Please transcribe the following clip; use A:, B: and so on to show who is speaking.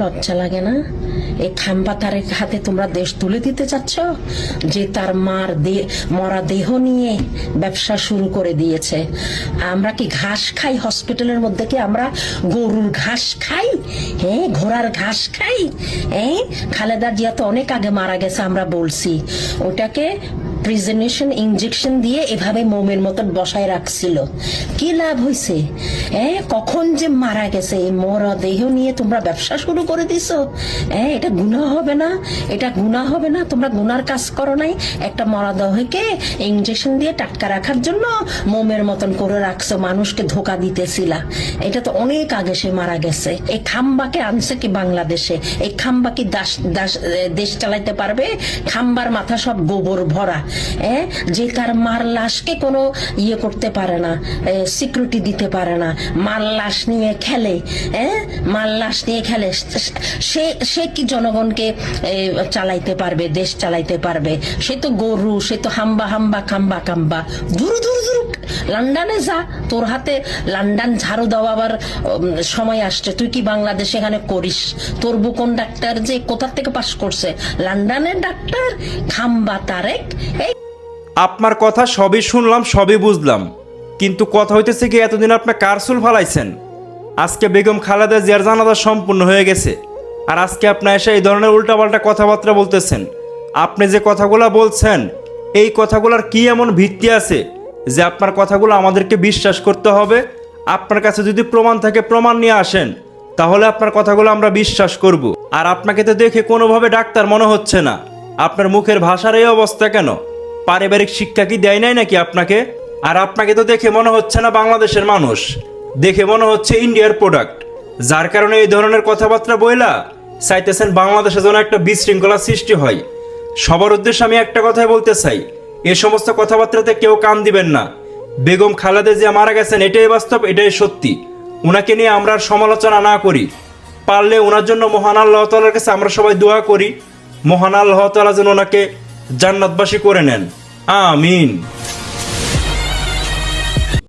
A: লজ্জা লাগে না? এই খাম্বা তারেক হাতে তোমরা দেশ তুলে দিতে চাচ্ছ, যে তার মার মরা দেহ নিয়ে ব্যবসা শুরু করে দিয়েছে। আমরা কি ঘাস খাই হসপিটালের মধ্যে? কি আমরা গরুর ঘাস খাই? হ্যাঁ, ঘোড়ার ঘাস খাই? হ্যাঁ, খালেদা জিয়া তো অনেক আগে মারা গেছে, আমরা বলছি। ওটাকে প্রিজনেশন ইনজেকশন দিয়ে এভাবে মোমের মতন বসায় রাখছিল। কি লাভ হয়েছে? কখন যে মারা গেছে, এই মরা দেহ নিয়ে তোমরা ব্যবসা শুরু করে দিছো। এটা গুনাহ হবে না? এটা গুনাহ হবে না? তোমরা গুনার কাজ করো নাই? একটা মরা দেহকে ইনজেকশন দিয়ে টাটকা রাখার জন্য মোমের মতন করে রাখছো, মানুষকে ধোকা দিতেছিলা। এটা তো অনেক আগে সে মারা গেছে। এই খাম্বাকে আনছে কি বাংলাদেশে? এই খাম্বা কি দেশ চালাইতে পারবে? খাম্বার মাথা সব গোবর ভরা। যে তার মার লাশকে কোনো ইয়ে করতে পারে না, সিকিউরিটি দিতে পারে না, মার লাশ নিয়ে খেলে। মার লাশ নিয়ে খেলে, সে কি জনগণকে চালাইতে পারবে, দেশ চালাইতে পারবে? সে তো গরু, সে তো হাম্বা হাম্বা খাম্বা খাম্বা। দূর দূর দূর, লন্ডনে যা, তোর হাতে লন্ডন ঝাড়ু দেওয়ার সময় আসছে। তুই কি বাংলাদেশ এখানে করিস? তোর বুকন ডাক্তার যে কোথা থেকে পাস করছে? লন্ডনের ডাক্তার খাম্বা তারেক।
B: আপনার কথা সবই শুনলাম, সবই বুঝলাম, কিন্তু কথা হইতেছে কি, এতদিন আপনি কার চুল ফালাইছেন? আজকে বেগম খালেদা জিয়ার জানাজা সম্পূর্ণ হয়ে গেছে, আর আজকে আপনি এসে এই ধরনের উল্টাপাল্টা কথাবার্তা বলতেছেন। আপনি যে কথাগুলো বলছেন, এই কথাগুলোর কি এমন ভিত্তি আছে যে আপনার কথাগুলো আমাদেরকে বিশ্বাস করতে হবে? আপনার কাছে যদি প্রমাণ থাকে, প্রমাণ নিয়ে আসেন, তাহলে আপনার কথাগুলো আমরা বিশ্বাস করব। আর আপনাকে তো দেখে কোনোভাবে ডাক্তার মনে হচ্ছে না। আপনার মুখের ভাষার এই অবস্থা কেন? পারিবারিক শিক্ষা কি দেয় নাই নাকি আপনাকে? আর আপনাকে তো দেখে মনে হচ্ছে না বাংলাদেশের মানুষ, দেখে মনে হচ্ছে ইন্ডিয়ার প্রোডাক্ট। যার কারণে এই ধরনের কথাবার্তা বইলা চাইতেছেন বাংলাদেশে যেন একটা বিশৃঙ্খলা সৃষ্টি হয়। সবার উদ্দেশ্যে আমি একটা কথাই বলতে চাই, এ সমস্ত কথাবার্তাতে কেউ কান দিবেন না। বেগম খালেদা জিয়া মারা গেছেন, এটাই বাস্তব, এটাই সত্যি। ওনাকে নিয়ে আমরা আর সমালোচনা না করি। পারলে ওনার জন্য মহান আল্লাহ তাআলার কাছে আমরা সবাই দোয়া করি, মহান আল্লাহ তাআলা যেন ওনাকে জান্নাতবাসী করে নেন। আমিন।